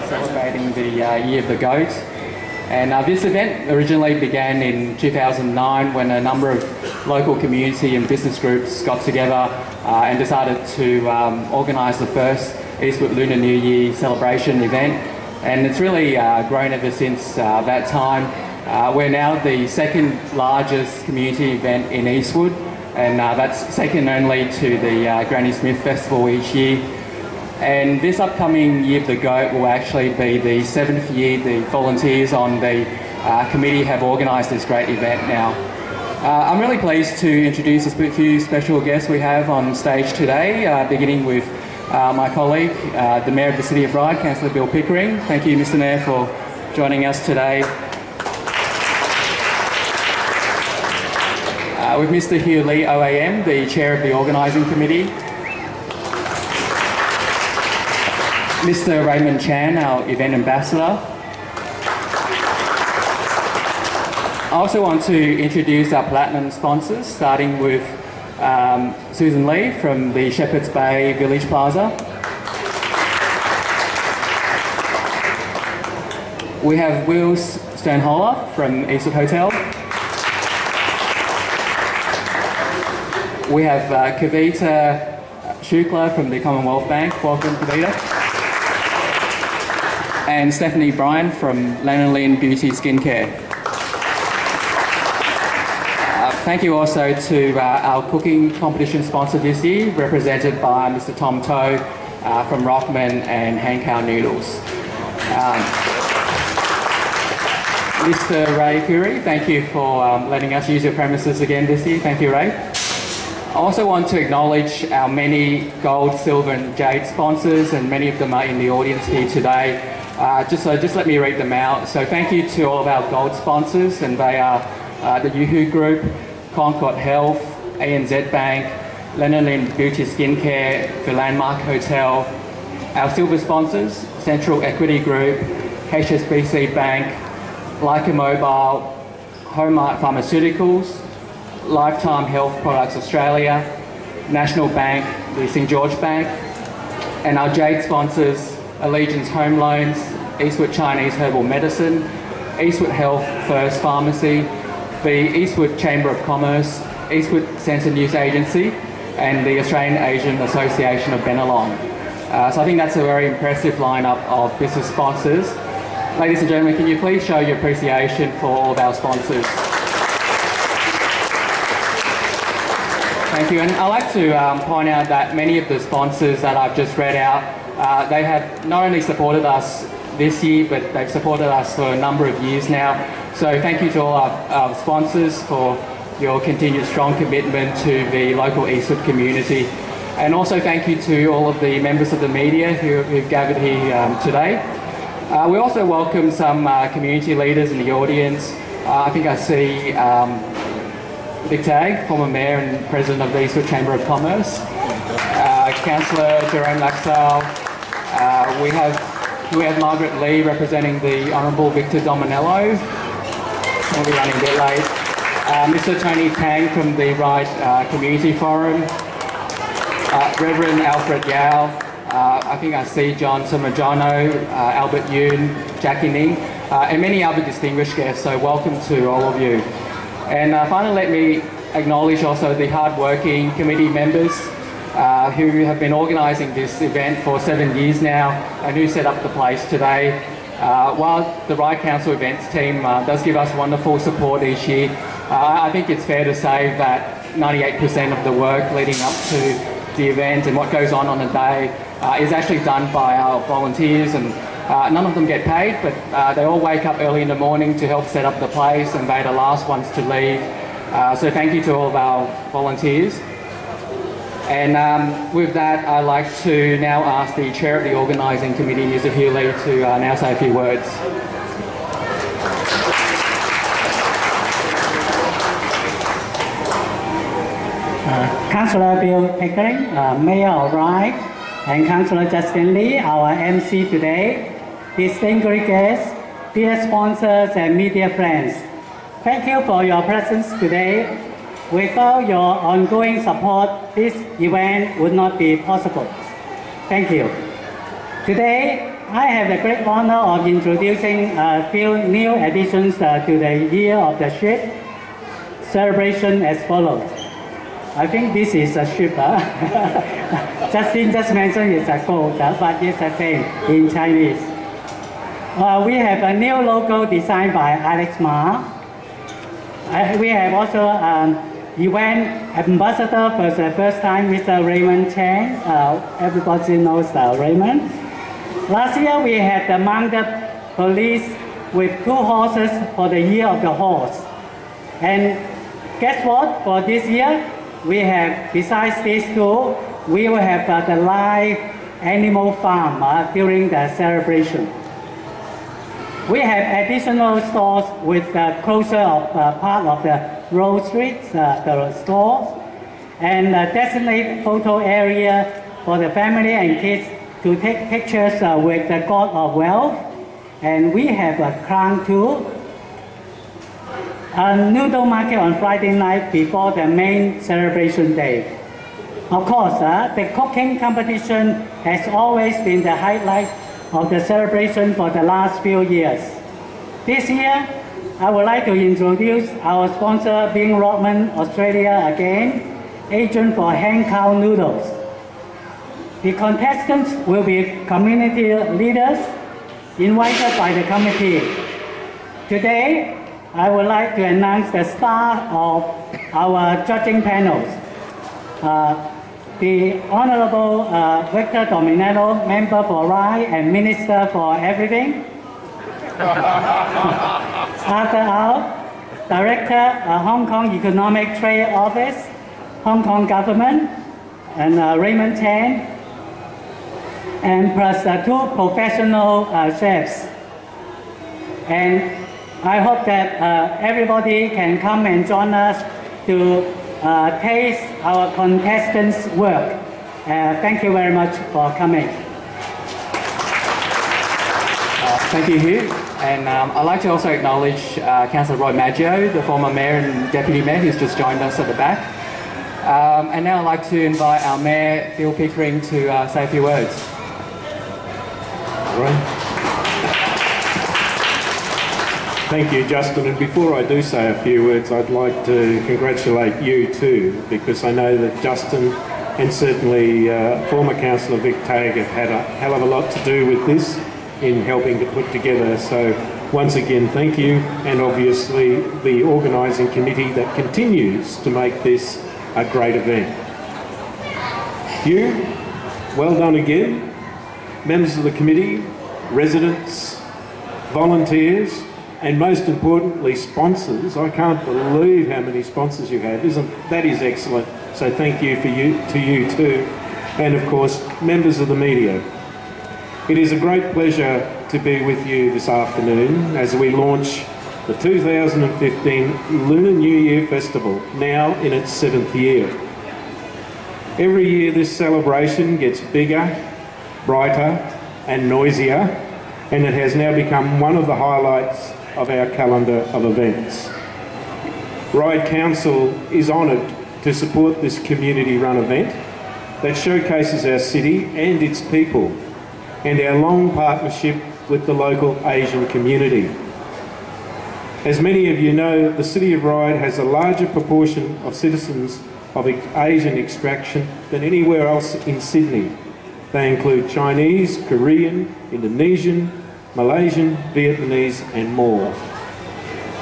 Celebrating the Year of the Goat. And this event originally began in 2009 when a number of local community and business groups got together and decided to organise the first Eastwood Lunar New Year celebration event. And it's really grown ever since that time. We're now the second largest community event in Eastwood, and that's second only to the Granny Smith Festival each year. And this upcoming Year of the Goat will actually be the 7th year the volunteers on the committee have organised this great event now. I'm really pleased to introduce a few special guests we have on stage today, beginning with my colleague, the Mayor of the City of Ryde, Councillor Bill Pickering. Thank you, Mr Mayor, for joining us today. With Mr Hugh Lee, OAM, the Chair of the Organising Committee. Mr Raymond Chan, our Event Ambassador. I also want to introduce our Platinum sponsors, starting with Susan Lee from the Shepherds Bay Village Plaza. We have Wills Sternholler from Eastwood Hotel. We have Kavita Shukla from the Commonwealth Bank. Welcome, Kavita. And Stephanie Bryan from Lanolin Beauty Skincare. Thank you also to our cooking competition sponsor this year, represented by Mr Tom Toe from Rockman and Hankow Noodles. Mr Ray Curry, thank you for letting us use your premises again this year. Thank you, Ray. I also want to acknowledge our many gold, silver and jade sponsors, and many of them are in the audience here today. Just let me read them out. So thank you to all of our gold sponsors, and they are the Yuhu Group, Concord Health, ANZ Bank, Lanolin Beauty Skincare, the Landmark Hotel. Our silver sponsors, Central Equity Group, HSBC Bank, Leica Mobile, Homart Pharmaceuticals, Lifetime Health Products Australia, National Bank, the St George Bank, and our jade sponsors, Allegiance Home Loans, Eastwood Chinese Herbal Medicine, Eastwood Health First Pharmacy, the Eastwood Chamber of Commerce, Eastwood Centre News Agency, and the Australian Asian Association of Bennelong. So I think that's a very impressive lineup of business sponsors. Ladies and gentlemen, can you please show your appreciation for all of our sponsors? Thank you. And I'd like to point out that many of the sponsors that I've just read out, they have not only supported us this year, but they've supported us for a number of years now. So thank you to all our sponsors for your continued strong commitment to the local Eastwood community. And also thank you to all of the members of the media who've gathered here today. We also welcome some community leaders in the audience. I think I see Big Tagg, former Mayor and President of the Eastwood Chamber of Commerce, Councillor Jerome Laxale. We have Margaret Lee representing the Honourable Victor Dominello. We'll be running a bit late. Mr Tony Tang from the Ryde Community Forum. Reverend Alfred Yao. I think I see John Samajano, Albert Yoon, Jackie Ning, and many other distinguished guests, so welcome to all of you. And finally, let me acknowledge also the hard-working committee members who have been organising this event for 7 years now and who set up the place today. While the Ryde Council events team does give us wonderful support each year, I think it's fair to say that 98% of the work leading up to the event and what goes on a day is actually done by our volunteers, and none of them get paid, but they all wake up early in the morning to help set up the place, and they're the last ones to leave. So thank you to all of our volunteers. And with that, I'd like to now ask the Chair of the Organising Committee, Mr Hugh Lee, to now say a few words. Councillor Bill Pickering, Mayor of Ryde, and Councillor Justin Lee, our MC today, distinguished guests, dear sponsors and media friends. Thank you for your presence today. Without your ongoing support, this event would not be possible. Thank you. Today, I have the great honor of introducing a few new additions to the Year of the Ship celebration as follows. I think this is a ship. Justin just mentioned it's a goat, but it's the same in Chinese. We have a new logo designed by Alex Ma. We have also event ambassador for the first time, Mr. Raymond Chen. Everybody knows Raymond. Last year we had the mounted police with 2 horses for the Year of the Horse. And guess what? For this year, we have, besides these 2, we will have the live animal farm during the celebration. We have additional stores with the closure of part of the road streets, the stores, and a designated photo area for the family and kids to take pictures with the God of Wealth. And we have a crown too. A noodle market on Friday night before the main celebration day. Of course, the cooking competition has always been the highlight of the celebration for the last few years. This year, I would like to introduce our sponsor, Bing Rodman Australia again, agent for hand cow noodles. The contestants will be community leaders invited by the committee. Today, I would like to announce the star of our judging panels. The Honorable Victor Dominato, Member for Ryde and Minister for Everything. Arthur Au, Director, Hong Kong Economic Trade Office, Hong Kong Government, and Raymond Chen, and plus 2 professional chefs. And I hope that everybody can come and join us to taste our contestants' work. Thank you very much for coming. Thank you, Hugh. And I'd like to also acknowledge Councillor Roy Maggio, the former Mayor and Deputy Mayor, who's just joined us at the back. And now I'd like to invite our Mayor, Bill Pickering, to say a few words. Right. Thank you, Justin. And before I do say a few words, I'd like to congratulate you too, because I know that Justin and certainly former Councillor Vic Tagg have had a hell of a lot to do with this in helping to put together. So once again, thank you, and obviously the organising committee that continues to make this a great event. Hugh, well done again. Members of the committee, residents, volunteers, and most importantly, sponsors. I can't believe how many sponsors you have. That is excellent. So thank you to you too. And of course, members of the media. It is a great pleasure to be with you this afternoon as we launch the 2015 Lunar New Year Festival, now in its 7th year. Every year this celebration gets bigger, brighter and noisier, and it has now become one of the highlights of our calendar of events. Ryde Council is honoured to support this community-run event that showcases our city and its people, and our long partnership with the local Asian community. As many of you know, the City of Ryde has a larger proportion of citizens of Asian extraction than anywhere else in Sydney. They include Chinese, Korean, Indonesian, Malaysian, Vietnamese and more.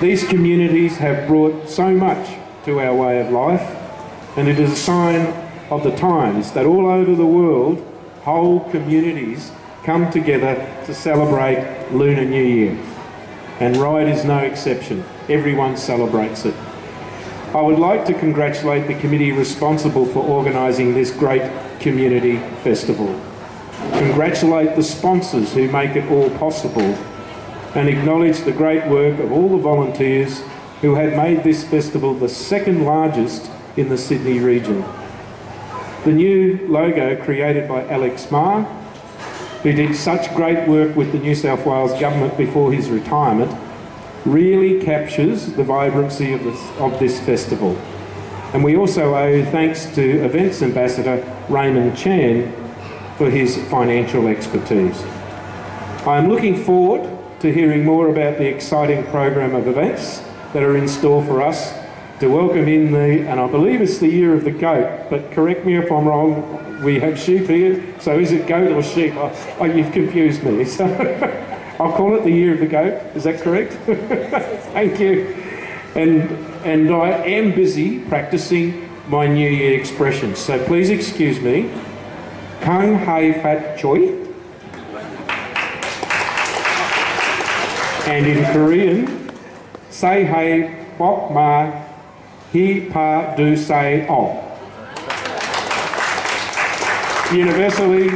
These communities have brought so much to our way of life, and it is a sign of the times that all over the world, whole communities come together to celebrate Lunar New Year. And Ryde is no exception. Everyone celebrates it. I would like to congratulate the committee responsible for organising this great community festival. Congratulate the sponsors who make it all possible, and acknowledge the great work of all the volunteers who have made this festival the 2nd largest in the Sydney region. The new logo created by Alex Ma, who did such great work with the New South Wales Government before his retirement, really captures the vibrancy of this festival. And we also owe thanks to Events Ambassador Raymond Chan for his financial expertise. I am looking forward to hearing more about the exciting program of events that are in store for us to welcome in and I believe it's the year of the goat, but correct me if I'm wrong, we have sheep here, so is it goat or sheep? Oh, you've confused me. So I'll call it the year of the goat, is that correct? Thank you. And I am busy practicing my New Year expressions, so please excuse me. Kang hai fat choi. And in Korean, say hey bok ma hi pa do say oh. Universally,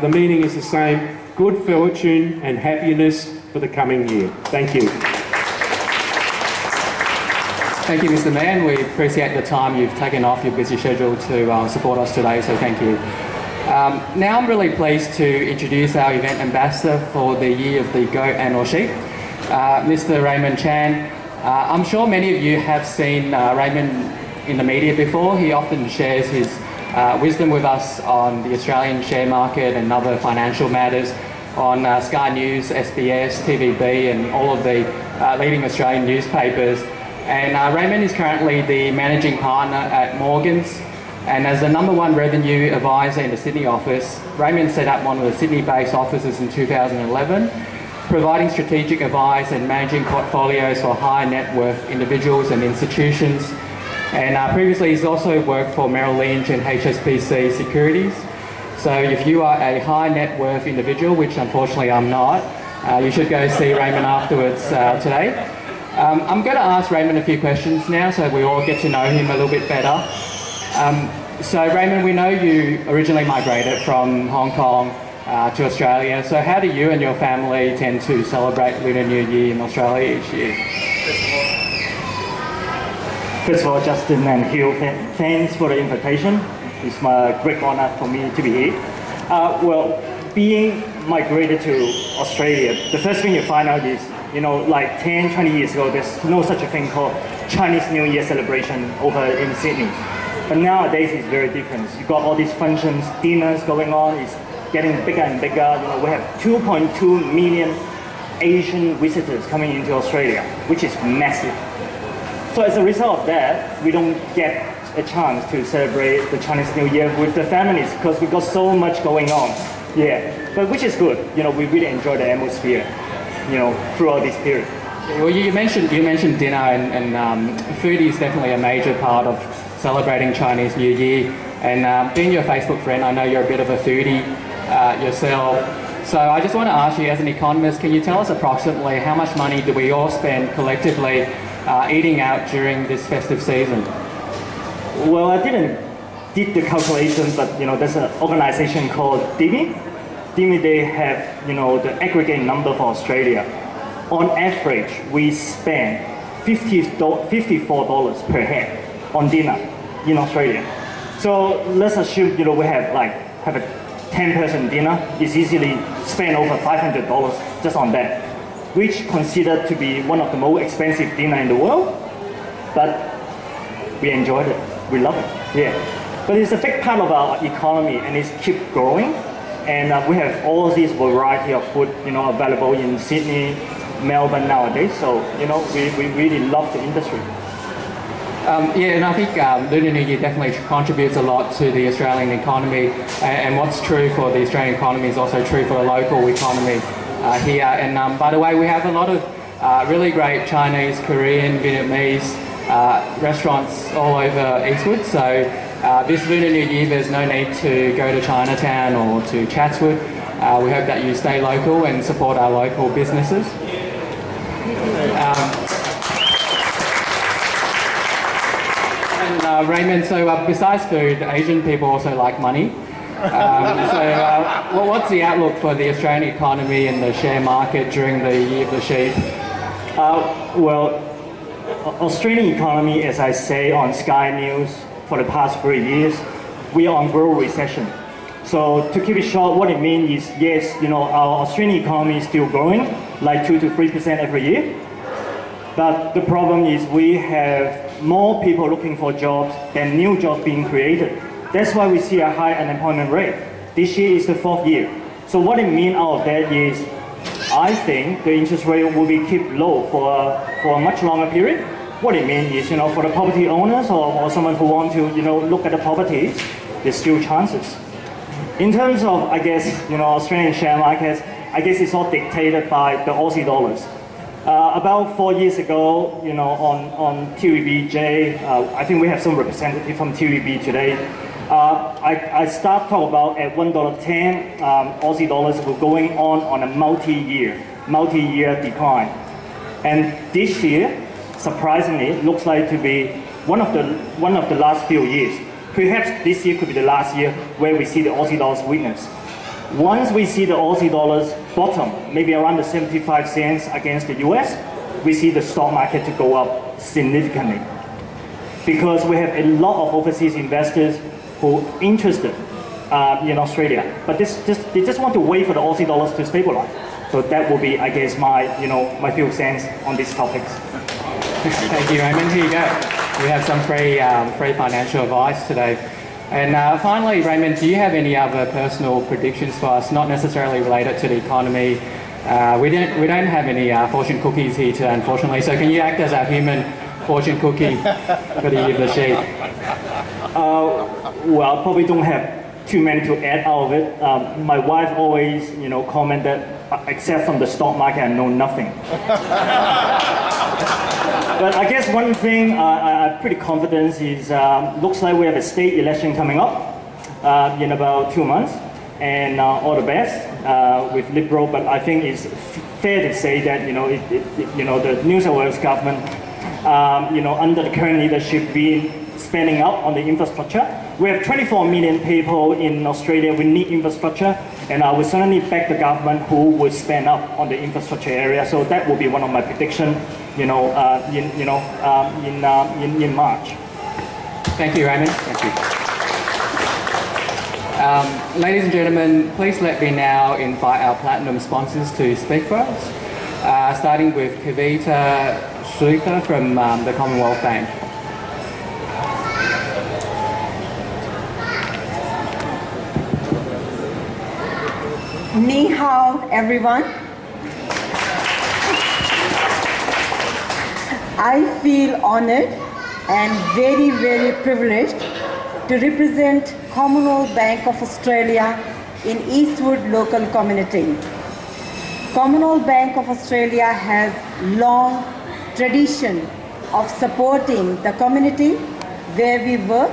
the meaning is the same: good fortune and happiness for the coming year. Thank you. Thank you, Mr. Mayor. We appreciate the time you've taken off your busy schedule to support us today, so thank you. Now I'm really pleased to introduce our event ambassador for the Year of the Goat and or Sheep, Mr. Raymond Chan. I'm sure many of you have seen Raymond in the media before. He often shares his wisdom with us on the Australian share market and other financial matters on Sky News, SBS, TVB and all of the leading Australian newspapers. And Raymond is currently the managing partner at Morgans, and as the #1 revenue advisor in the Sydney office, Raymond set up one of the Sydney-based offices in 2011, providing strategic advice and managing portfolios for high net worth individuals and institutions. And previously he's also worked for Merrill Lynch and HSBC Securities. So if you are a high net worth individual, which unfortunately I'm not, you should go see Raymond afterwards today. I'm going to ask Raymond a few questions now so we all get to know him a little bit better. So Raymond, we know you originally migrated from Hong Kong to Australia. So how do you and your family tend to celebrate Lunar New Year in Australia each year? First of all, Justin and Hugh, thanks for the invitation. It's a great honor for me to be here. Well, being migrated to Australia, the first thing you find out is, you know, like 10, 20 years ago, there's no such a thing called Chinese New Year celebration over in Sydney. But nowadays it's very different. You've got all these functions, dinners going on, it's getting bigger and bigger. You know, we have 2.2 million Asian visitors coming into Australia, which is massive. So as a result of that, we don't get a chance to celebrate the Chinese New Year with the families because we've got so much going on. Yeah, but which is good. You know, we really enjoy the atmosphere, you know, throughout this period. Well, you mentioned dinner, and food is definitely a major part of celebrating Chinese New Year. And being your Facebook friend, I know you're a bit of a foodie yourself. So I just want to ask you, as an economist, can you tell us approximately how much money do we all spend collectively eating out during this festive season? Well, I didn't did the calculation, but you know, there's an organization called DIMI. DIMI, they have, you know, the aggregate number for Australia. On average, we spend $54 per head on dinner in Australia. So let's assume, you know, we have a 10-person dinner. It's easily spend over $500 just on that, which considered to be one of the most expensive dinner in the world. But we enjoyed it. We love it. Yeah. But it's a big part of our economy, and it's keep growing. And we have all this variety of food, you know, available in Sydney, Melbourne nowadays. So, you know, we really love the industry. Yeah, and I think Lunar New Year definitely contributes a lot to the Australian economy. And what's true for the Australian economy is also true for the local economy here. And by the way, we have a lot of really great Chinese, Korean, Vietnamese restaurants all over Eastwood. So this Lunar New Year, there's no need to go to Chinatown or to Chatswood. We hope that you stay local and support our local businesses. Raymond, so besides food, Asian people also like money. So what's the outlook for the Australian economy and the share market during the Year of the Sheep? Well, Australian economy, as I say on Sky News for the past 3 years, we are on growth recession. So to keep it short, what it means is, yes, you know, our Australian economy is still growing, like 2 to 3% every year. But the problem is we have more people looking for jobs than new jobs being created. That's why we see a high unemployment rate. This year is the 4th year. So what it means out of that is, I think the interest rate will be kept low for a much longer period. What it means is, for the property owners or someone who want to, look at the properties, there's still chances. In terms of, I guess, Australian share markets, I guess it's all dictated by the Aussie dollars. About 4 years ago, on TVBJ, I think we have some representative from TVB today. I start talk about at $1.10 Aussie dollars were going on a multi-year decline. And this year, surprisingly, it looks like to be one of the last few years. Perhaps this year could be the last year where we see the Aussie dollars weakness. Once we see the Aussie dollars bottom, maybe around the 75 cents against the US, we see the stock market to go up significantly. Because we have a lot of overseas investors who are interested in Australia, but they just want to wait for the Aussie dollars to stabilize. So that will be, I guess, my few cents on these topics. Thank you, Raymond. Here you go. We have some free financial advice today. And finally, Raymond, do you have any other personal predictions for us, not necessarily related to the economy? We don't have any fortune cookies here today, unfortunately. So can you act as our human fortune cookie for the year of the sheep? Well, I probably don't have too many to add out of it. My wife always, comment that except from the stock market, I know nothing. But I guess one thing I'm pretty confident is, looks like we have a state election coming up in about 2 months, and all the best with Liberal. But I think it's fair to say that the New South Wales government, under the current leadership, been spending up on the infrastructure. We have 24 million people in Australia. We need infrastructure, and I will certainly back the government who would spend up on the infrastructure area. So that will be one of my predictions, in March. Thank you, Raymond. Thank you. Ladies and gentlemen, please let me now invite our platinum sponsors to speak for us, starting with Kavita Shrika from the Commonwealth Bank. Ni hao, everyone. I feel honored and very, very privileged to represent Commonwealth Bank of Australia in Eastwood local community. Commonwealth Bank of Australia has long tradition of supporting the community where we work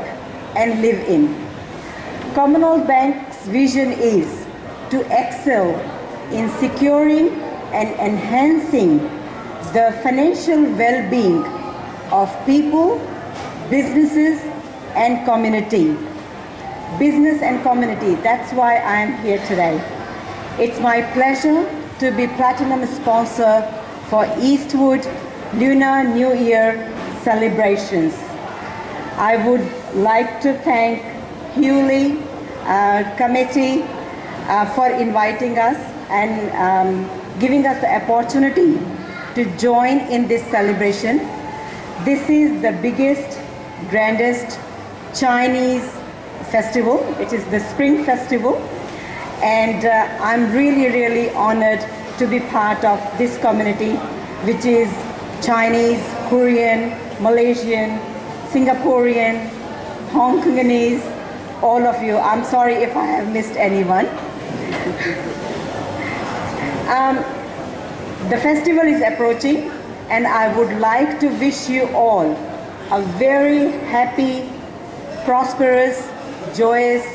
and live in. Commonwealth Bank's vision is to excel in securing and enhancing the financial well-being of people, businesses and community. Business and community, that's why I am here today. It's my pleasure to be platinum sponsor for Eastwood Lunar New Year celebrations. I would like to thank Hugh committee for inviting us and giving us the opportunity to join in this celebration. This is the biggest, grandest Chinese festival. It is the Spring Festival, and I'm really, really honored to be part of this community, which is Chinese, Korean, Malaysian, Singaporean, Hong Kongese, all of you. I'm sorry if I have missed anyone. The festival is approaching, and I would like to wish you all a very happy, prosperous, joyous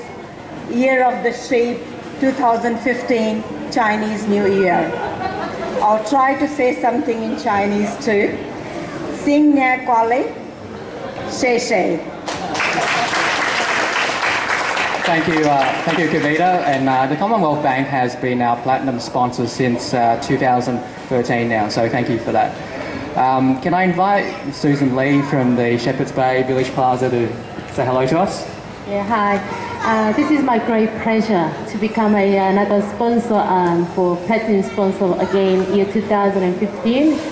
Year of the Sheep 2015 Chinese New Year. I'll try to say something in Chinese too. Sing Nia Kwale, She She. Thank you, Kavita. And the Commonwealth Bank has been our platinum sponsor since 2013 now, so thank you for that. Can I invite Susan Lee from the Shepherds Bay Village Plaza to say hello to us? Yeah, hi. This is my great pleasure to become another sponsor for platinum sponsor again year 2015.